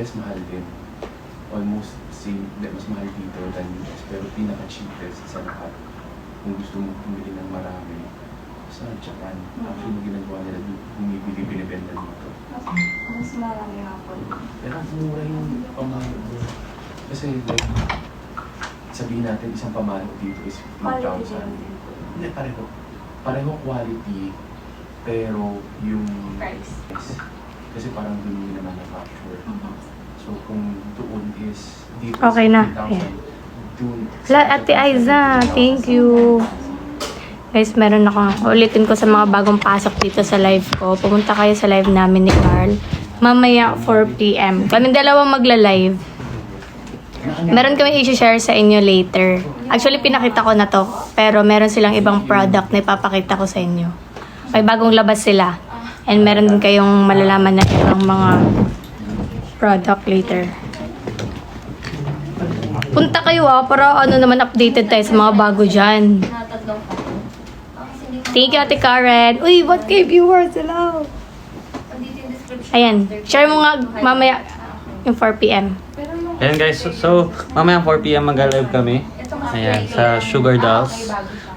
cheapest mahal din. Almost same, mas mahal dito than US. Pero pinaka-cheapest sa lahat. Kung gusto mo bumili ng marami, sa Japan. Actually, ginagawa nila bumibili, binibenta dito. Mas marami nga po. Pero mura yung pamalo. Kasi like, sabihin natin isang pamalo dito is 15,000. Hindi, pareho. Pareho quality, pero yung Price. kasi parang doon yung na-manufacture. So kung doon is dito Okay is na. 50,000, doon Ate Aiza, thank you. Guys, meron ako. Ulitin ko sa mga bagong pasok dito sa live ko. Pumunta kayo sa live namin ni Carl. Mamaya 4 p.m. Kaming dalawang magla-live. Meron kami i-share sa inyo later. Actually, pinakita ko na to. Pero meron silang ibang product na ipapakita ko sa inyo. May bagong labas sila. And meron din kayong malalaman na ibang mga product later. Punta kayo para ano naman updated tayo sa mga bago dyan. Natatlong pa. Thank you, Ate Karen. Uy, what kay viewers? Hello. Andito yung description. Ayan. Share mo nga mamaya yung 4 p.m. Pero yung... Ayan guys, so mamaya 4 p.m. mag-live kami. Ayan, sa Sugar Dolls.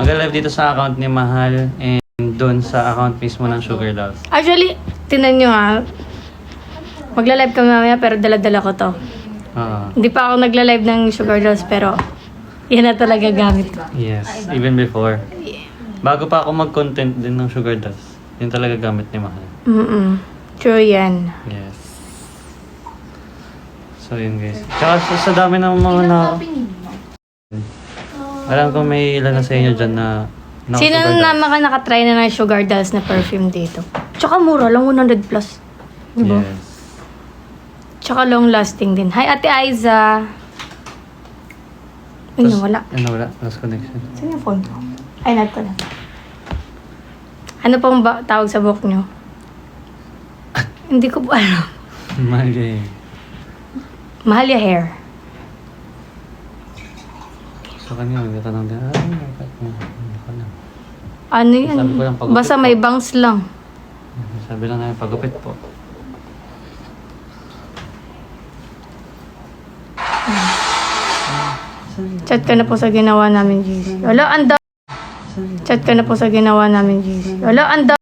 Mag-live dito sa account ni Mahal and doon sa account mismo ng Sugar Dolls. Actually, tinan nyo ha. Magla-live kami mamaya pero dala-dala ko to. Hindi pa ako nagla-live ng Sugar Dolls pero yan na talaga gamit ko. Yes, even before. Bago pa ako mag-content din ng Sugar Dolls, yun talaga gamit ni Mahal. True yan. Yes. So yun guys. Tsaka sa dami ng mga na... Alam ko may ilan na sa inyo dyan na... Sino na naman ka nakatry na ng Sugar Dolls na perfume dito? Tsaka mura lang, 100 plus. Diba? Yes. Tsaka long lasting din. Hi, Ate Aiza. Ay, nawala. Wala. Lost connection. Saan yung phone ko? Ay, not ko na. Ano pong tawag sa buhok nyo? Hindi ko pa alam. Mali. Mahalia hair. So kanina, magtatanong din, bakit mo? Ano yan? Sabi ko lang, pagupit Basta po. may bangs lang. Sabi lang namin, pagupit po. Chat ka na po sa ginawa namin, GC. Wala, anda. Chat ka na po sa ginawa namin, GC. Wala, anda.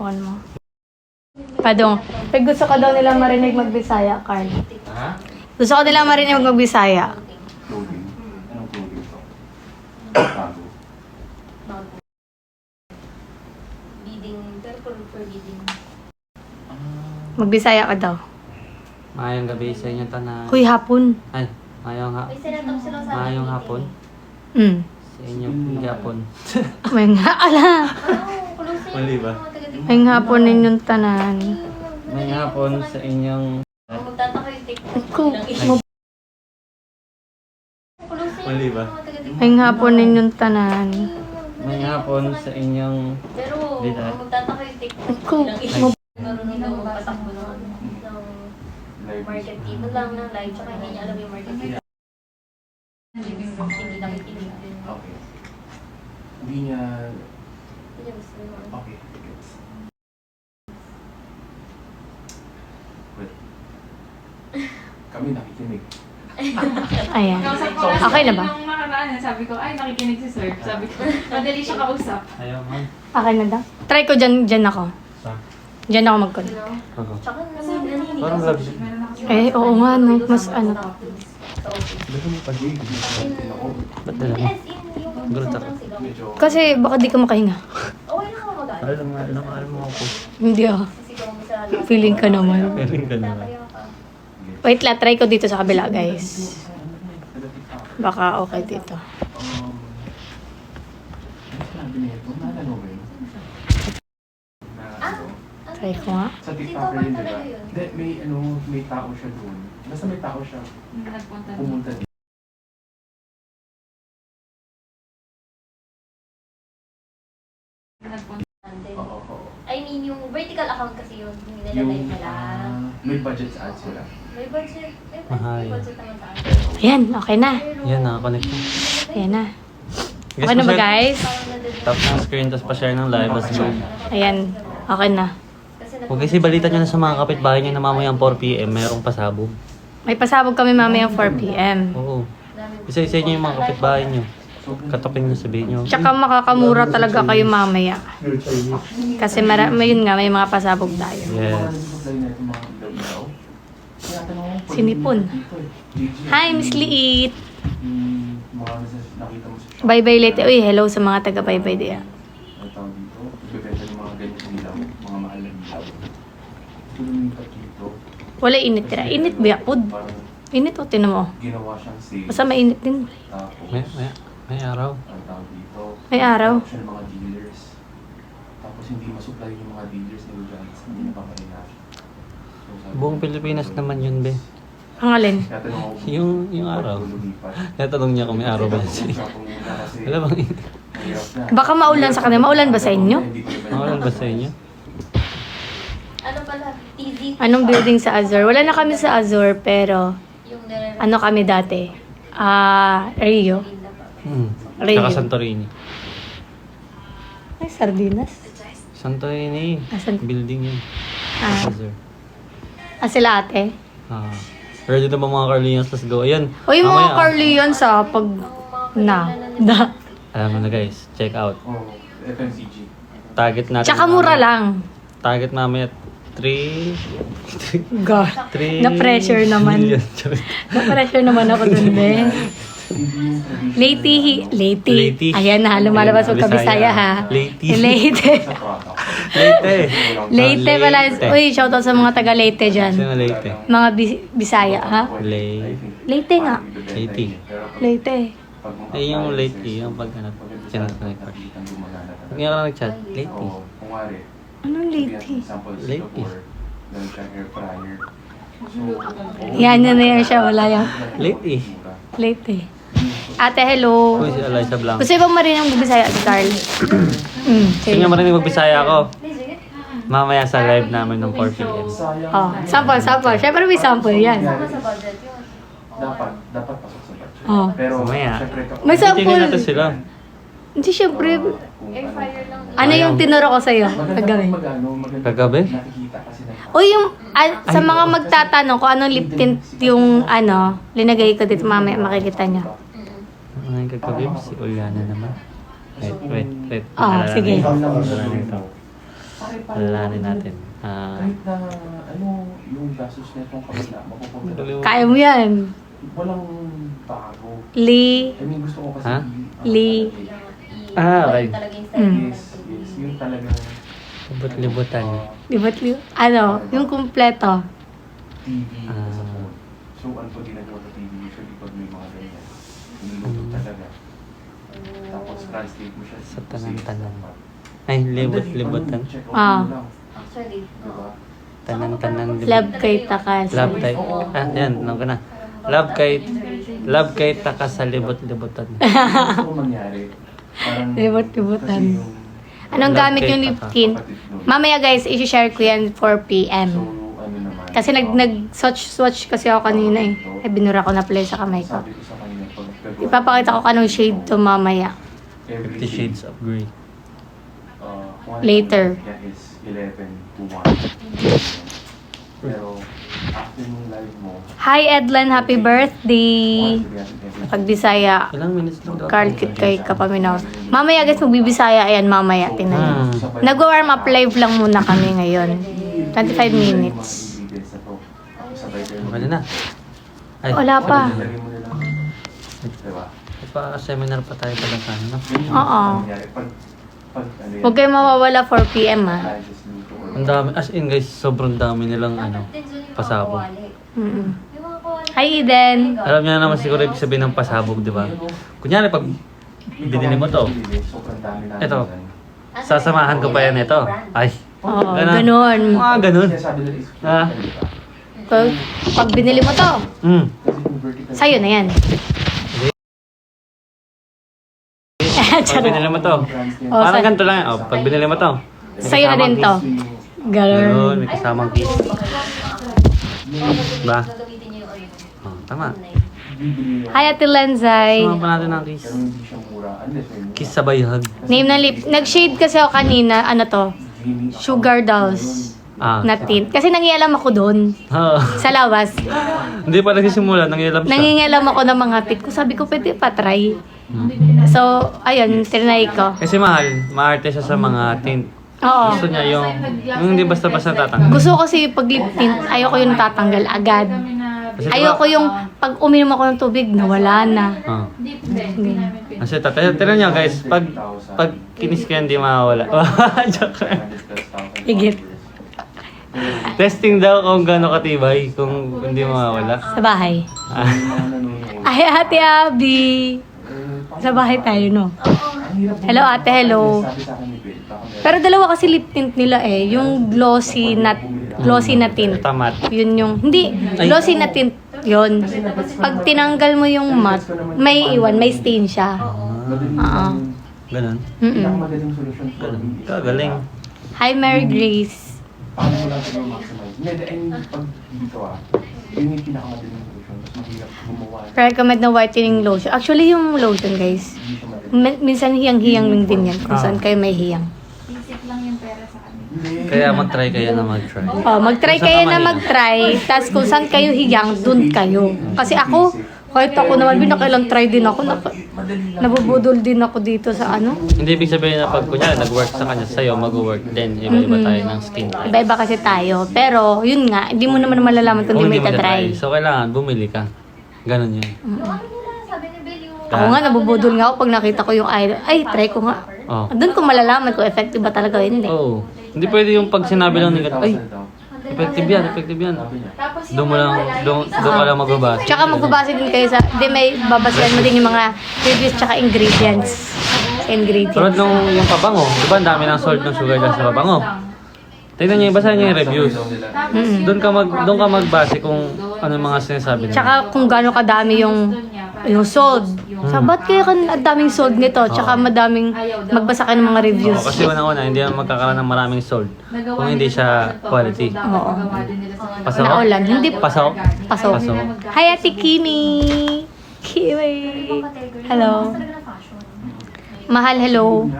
On mo. Padong. Pag gusto ka daw nila marinig magbisaya, Carl. Ha? Gusto ko nila marinig magbisaya. clothing. Anong clothing to? Bago. Bidding. Pero for bidding. Magbisaya ka daw. Mayang gabi sa inyong tanan. Huy, hapon. Ay, mayang May sinatap sila sa Mayong hapon. Sa inyong hapon. May nga, ala. Mali ba? May hapon ninyong tanan. Mayang hapon sa inyong... Magtataka yung TikTok. Ko. Mali ba? May hapon ninyong tanan. Mayang hapon sa inyong... Pero Biday. magtataka yung TikTok. Ko. Marunong daw magpatakbo ng market. Dito lang ng live. Tsaka hindi niya alam yung market. Hindi nakikinig. Okay. Hindi niya... Hindi niya gusto yung mga... Okay. Gets. Wait. Kami nakikinig. Ayan. Okay na ba? Nung nakaraan, sabi ko, ay, nakikinig si Sir. Sabi ko, madali siya kausap. Ayaw man. Okay na daw. Try ko dyan ako. Sa? Dyan ako mag-connect. Ako. Tsaka naninig Parang kasi. love siya. Eh, oo nga, no. Mas ano. Dito mo pag-ibig. Ako. Ba't dala mo? As in, yung Gulat ako. sobrang sigaw. Medyo... Kasi baka di ka makahinga. Okay lang ako mag-aral. Alam mo ako. Hindi ah. Sisigaw mo sa lahat. Feeling ka naman. Feeling ka naman. Tataya ka. Wait lang, try ko dito sa kabila, guys. Baka okay dito. Ano sinabi niya? Naalala mo ba yun? Na ano? Try ko nga. Sa Dito TikTok ba rin, di ba? talaga yun? Hindi, may tao siya doon. Basta may tao siya Nagpunta pumunta Oo, oo. I mean, yung vertical account kasi yun, yung nilalive na lang. May budget sa ads wala. May budget. Mahal. May budget naman sa akin. Ayan, okay na. Pero- Yan, nakakonect na. Ayan na. Guys, Okay na ba pa-share- guys? Parang nadadala- Tap ng screen, tapos pa-share ng live. Tapos go. Ayan, okay na. Kasi Huwag kasi balita nyo na sa mga kapitbahay nyo na mamayang 4 p.m. Merong pasabog. May pasabog kami mamayang 4 p.m. Oo. Isa-isa nyo yung mga kapitbahay nyo. Katapin nyo, sabihin nyo. Tsaka makakamura talaga kayo mamaya. Kasi yun nga, may mga pasabog tayo. Yes. Sinipon. Hi, Miss Liit. Nakita mo sa shop. Bye-bye late. Uy, hello sa mga taga-bye-bye diya. Ang tawag dito, ibebenta ng mga ganito nilaw, mga mahal na nilaw. Lumipat dito. Wala init tira. Init ba yapod? Parang Init o, tinan mo. ginawa siyang sale. Basta mainit din. Tapos, May araw. ang tawag dito, May araw. siya ng mga dealers. Tapos hindi masupply yung mga dealers ni Ujans, hindi napapalinap. So, sabi Buong ko, Pilipinas naman yun, be. Ang alin? Kaya tanong ako, Yung araw. ba't lumipat? Natanong niya kung may araw ba siya. Usapang muna kasi Wala bang mahirap na. Baka maulan sa kanila. Maulan ba sa inyo? Hindi ko naman- Mawalan ba sa inyo? Ano pala? TV. Anong building sa Azure? Wala na kami sa Azure, pero Yung nare- ano kami dati? Rio. Tsaka Rio. Santorini. Ay, sardinas. Santorini. Asan? Building yun. Ah, Sir. sila ate. Ready na ba mga Carlians? Let's go. Ayan. O yung mga mamaya. Carleon sa pag... Na. Alam mo na guys, check out. Oh, FMCG. Target natin. Tsaka mura lang. Target namin at 3... God. 3... Na-pressure naman. million. Na-pressure naman ako dun din. Leyte. Leyte. Ayan na, lumalabas ko Bisaya ha. Leyte. Leyte. Sa product. Leyte. Leyte pala. Leyte. Uy, shoutout sa mga taga Leyte dyan. Sino Leyte? Mga Bisaya ha. Leyte nga. Leyte. Leyte. Ay, yung Leyte. Yung pag ano. Sinasconnect ko. Pag nga ka na nag-chat. Leyte. Oo, kunwari, Anong Leyte? example, Leyte. Singapore, meron siyang air fryer. Yan na yan siya. Wala yan. Leyte. Leyte. Ate, hello. Uy, si Eliza Blanco. Gusto bang marinig ng Bisaya si Carl? Gusto niya marinig magbisaya ako. Mamaya sa live namin ng 4 p.m. Oh, sample. Siyempre may sample yan. Sama sa budget yun. Dapat pasok sa budget. Oh. Pero, Mamaya. syempre, May sample. Tingnan natin sila. Hindi, siyempre. Air fryer lang. Ano yung tinuro ko sa'yo? Kagabi. Kagabi? Nakikita kasi O yung, sa mga magtatanong kung anong lip tint yung linagay ko dito, mamaya makikita niya. Ano yung kagabi? Si Uliana naman. Wait. Ah, sige. Alalahanin natin. kahit na yung gastos na itong kabila, mapupunta. Kaya mo yan. Walang bago. Lee. I mean, gusto ko kasi Ha? Lee. Okay. Talaga yung style. Mm. Yes, yung talagang Libot-libutan. Libat yung kumpleto. TV Ah. sa phone. So, ano pa ginagawa sa TV usually pag may mga ganyan? Niluluto talaga. Tapos translate mo siya Sa tanan-tanan. Ay, libot-libutan. Actually, Diba? Tanan-tanan Love kay Takas. Love type. Yan. Alam ko na. Love kay taka sa libot-libutan. Gusto ko mangyari. Parang, Libot-libutan. kasi yung Anong Love gamit kay yung lip Taka. tint? kapatid nun. Mamaya guys, i-share ko yan 4 So, p.m. ano naman. Kasi nag-swatch kasi ako kanina eh. Ay, binura ko na pala sa kamay ko. Sabi ko sa kanya, pag gagawa Ipapakita ko kanong shade to mamaya. 50 Shades of Grey. Later. Yan is 11 to 1. Pero, after nung live mo, Hi Edlan, happy birthday! Pagbisaya, Ilang minutes lang daw? Carl Kit kay Kapaminaw. Mamaya guys, magbibisaya. Ayan, mamaya. Tingnan nyo. Nag-warm up live lang muna kami ngayon. 25 minutes. Wala na. Ay, Wala pa. Diba? pa-seminar pa tayo pala sa ano. Oo. Huwag kayong mawawala 4 p.m. ha. Ang dami. As in guys, sobrang dami nilang pasabog. Mm-mm. Hi Eden! Alam niyo na naman siguro ibig sabihin ng pasabog, di ba? Kunyari pag binili mo to, ito, sasamahan ko pa yan ito. Ay, Oo, ganun. ganun. Ha? Pag binili mo to, Mm. sa'yo na yan. Pag binili mo to. Oh, Parang sa- ganito lang. Oh, pag binili mo to. may Sa'yo na kasamang din to. case. Galor. Ganun, may kasamang case. Ba? Gagamitin niyo yung original. Oh, tama. Hi, Ate Lanzay. Sumama pa natin ng kiss. Pero hindi siya mura. Unless may mura. Kiss sabay hug. Name na lip. Nag-shade kasi ako kanina. Ano to? Sugar Dolls. Ah. Na tint. Kasi nangialam ako doon. Oh. Sa labas. Hindi pa nagsisimula, nangialam siya. Nangingialam ako ng mga tint ko. Sabi ko, pwede pa try. So, ayun, trinay ko. Kasi mahal, maarte siya sa mga tint. Oo. Gusto niya yung hindi basta-basta tatanggal. Gusto ko kasi pag lip tint, ayoko yung natatanggal agad. Kasi Ayoko yung pag uminom ako ng tubig, nawala na. Oh. Hindi namin pin. Kasi tira niyo guys, pag kinis ka hindi mawawala. Joke lang. Higit. Testing daw kung gaano katibay, kung hindi mawawala. Sa bahay. Ah. Ay, Ate Abby. Sa bahay tayo, no? Hello, ate, hello. Pero dalawa kasi lip tint nila eh. Yung glossy na tint. Tamat. Yun yung, hindi, glossy na tint yun. Pag tinanggal mo yung matte, may iwan, may stain siya. Oo. Ganun. Pinakamagaling solusyon for Ganun. me is Kagaling. Hi, Mary Grace. paano mo lang siguro maximize. Hindi, and pag dito yun yung pinakamagaling solusyon. Tapos mahirap gumawa. Recommend na whitening lotion. Actually, yung lotion, guys, Hindi siya madali. minsan hiyang-hiyang lang din yan kung saan kayo may hiyang. Basic lang yung pera sa kanila. Kaya mag-try kayo na mag-try. Oh, mag-try Kung saan kayo ka na mahilig. mag-try, tapos kung saan kayo hiyang, dun kayo. Kasi ako, kahit ako naman, binakailang try din ako, nabubudol din ako dito sa ano. Hindi ibig sabihin na pag kunyari nag-work sa kanya sa'yo, mag-work din. Iba-iba tayo ng skin type. Iba-iba kasi tayo. Pero, yun nga, hindi mo naman malalaman kung Kung di hindi mo mo itatry. try. So kailangan bumili ka. Ganon yun. Sabi ni Bel yung... Ako nga, nabubudol nga ako pag nakita ko yung idol. Ay, try ko nga. Oh. Doon ko malalaman kung effective ba talaga o hindi. Oo. Hindi pwede yung pag sinabi lang nila, ay, effective yan, effective yan. Tapos Doon mo lang, doon ka lang magbabasa. Tsaka magbabase din kayo sa, di may babasihan mo din yung mga reviews tsaka ingredients. Ingredients. Tulad nung yung pabango, di ba ang dami ng salt ng sugar dahil sa pabango? Tingnan niyo, basahin niyo yung reviews. Doon ka magbase kung ano yung mga sinasabi nila. Tsaka kung gaano kadami yung salt. So, ba't kaya ang daming salt nito? Tsaka madaming magbasa ka ng mga reviews. Oo, kasi unang-una, hindi naman magkakaroon ng maraming salt kung hindi siya quality. Oo. Pasaw? Naulan. Hindi Pasaw? paso. Paso. Hi, Ate Kimi! Kimi! Hello. Mahal, hello.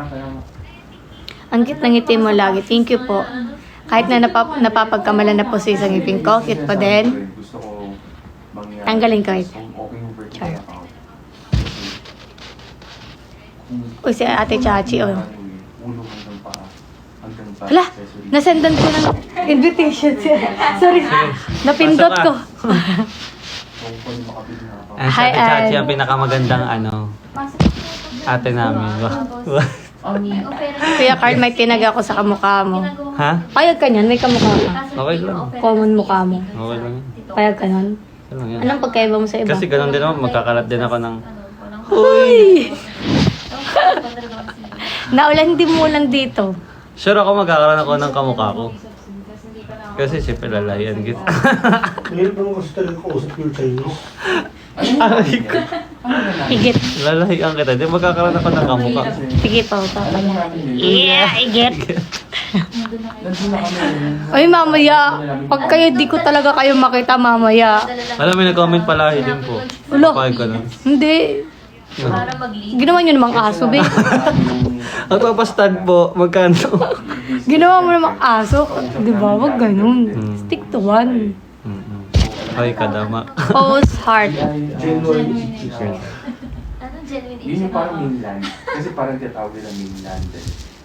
Ang cute ng ngiti mo lagi. Thank you po. Kahit na napapagkamalan na po sa isang ngipin ko, cute pa din. Gusto ko mangyari. Tanggalin ko ito. Okay yung vertical Char. account. Uy, si Ate Chachi, oh. Ulo hanggang paa. Hanggang paa. Hala, accessory. nasendan ko ng invitation siya. Sorry, napindot ko. So, kung makabili na ako. Ang Hi, sabi Chachi, Ann. ang pinakamagandang ate namin. Kuya Carl, may tinag ako sa kamukha mo. Ha? Payag ka niyan, may kamukha ka. Okay lang. Common mukha mo. Okay lang yan. Payag ka nun. Okay lang yan. Anong pagkaiba mo sa iba? Kasi ganun din naman, magkakalat din ako ng... Uy! Naulan, hindi mo ulan dito. Sure ako magkakaroon ako ng kamukha ko. Kasi siyempre lalayan kita. Mahirap naman kasi talaga kausap yung Chinese. Aray ko. Higit. Lalayan kita. Di magkakaroon ako ng kamukha. Sige po, papa niya. Yeah, higit. Nandun na kami. Ay, mamaya. Pag kayo, di ko talaga kayo makita mamaya. Alam, may nag-comment pala din po. Ulo. Papayag ko nun. Hindi. Para mag-lead. Ginawa nyo namang aso, be. Ang papastand po, magkano? Ginawa mo namang aso. Di ba? Wag ganun. Stick to one. Ay, kadama. Post heart. Genuine secret. Ano, genuine Yun yung parang mainland. Kasi parang tinatawag nila mainland.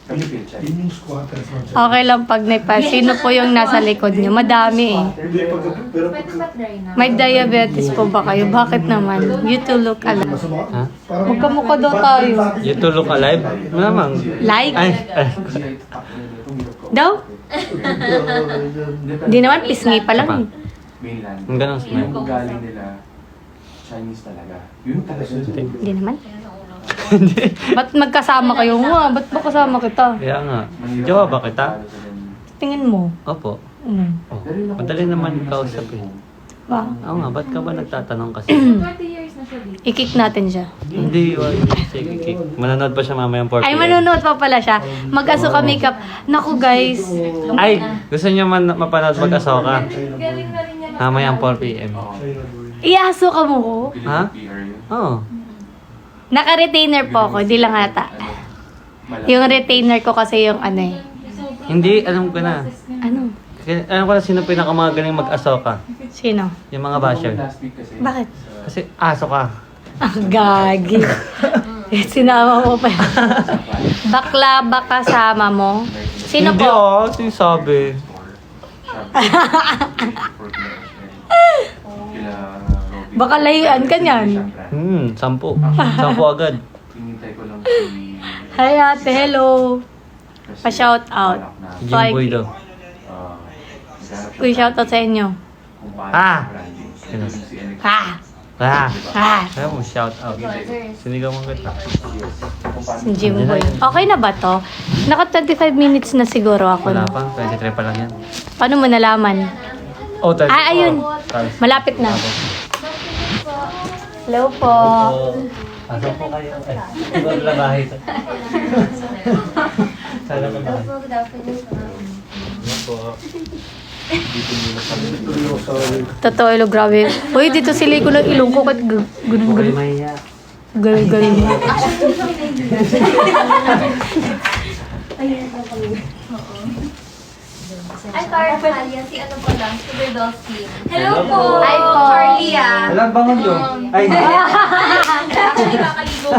Kami Pilchay. Yun yung squatters man siya. Okay lang pag naipa. Sino po yung nasa likod nyo? Madami eh. Hindi, pero Pwede ba try na? May diabetes po ba kayo? Bakit naman? You two look alike. masama. Ha? Parang Magkamukha daw tayo. You two look alive? Malamang. Like? Ay, Daw? Di naman, pisngi pa lang eh. Mainland. Ang ganun smile. Yung galing nila, Chinese talaga. Yun talaga. Hindi naman. Ba't magkasama kayo nga? Ba't ba kasama kita? Kaya nga. Jawa ba kita? Tingin mo. Opo. Mm. Oh. Madali naman kausap eh. Ba? Oo nga, ba't ka ba nagtatanong kasi? 20 years na siya dito. I-kick natin siya. Hindi, wag. Sige, kick. Manonood pa siya mamayang 4 Ay, manonood pa pala siya. Mag-Asuka makeup. Naku guys. Ay, gusto niyo mapanood mag-Asuka? Galing na rin niya. Mamayang 4 p.m. Iasuka mo ko. Ha? PR yun. Oo. Naka-retainer po ako, hindi lang ata. Yung retainer ko kasi yung ano eh. Hindi, alam ko na. Ano? Alam ko na sino pinakamagaling mag-Asuka. Sino? Yung mga basher. Last week kasi. Bakit? Kasi aso ka. Ah, gagi. Sinama mo pa. Bakla ba kasama mo? Sino Hindi po? sinasabi. Baka layuan ka niyan. 10. 10 agad. Hinintay ko lang si... Hi ate, hello. Pa-shout out. Jimboy daw. Uy, shout out sa inyo. Ah! Ha! Ah! Ha! Kaya mo, shout out. Sinigaw mo kita. Si Jimboy. Okay na ba to? Naka 25 minutes na siguro ako. Wala No? pa, 23 pa lang yan. Paano mo nalaman? Oh, tayo. Ah, ayun. Malapit na. Hello po. Pasok po kayo. Ay, iba na bahay ito. Sana na bahay. Good afternoon. Totoo, ilo, grabe. Uy, dito sila ko ng ilong ko. Kat Okay, ganun-ganun. mahiya. Ganun-ganun. Ay, Carly, si ano pala, Sugar Dolls team. Hello po! Hi po. Charlie ah. Alam, bangon yun. Ay, Actually, kakaligo.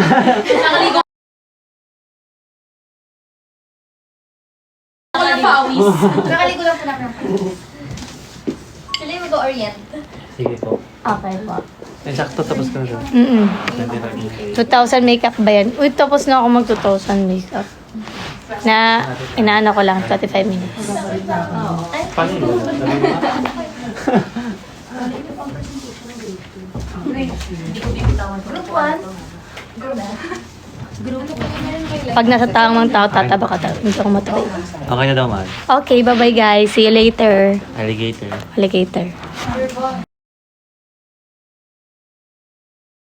Nakaligo ako ng pawis. Kakaligo lang po na ng pawis. Sila yung mag-orient. sige po. Okay po. Ay, sakto, tapos ka na doon. 2,000 makeup ba yan? Uy, tapos na ako mag 2,000 makeup. Na, inaano ko lang, 25 minutes. Paano yun? Group 1. Pag nasa tamang tao, tataba ka. Hindi ako matawa. Okay na daw, mahal. Okay, bye-bye guys. See you later. Alligator. Alligator.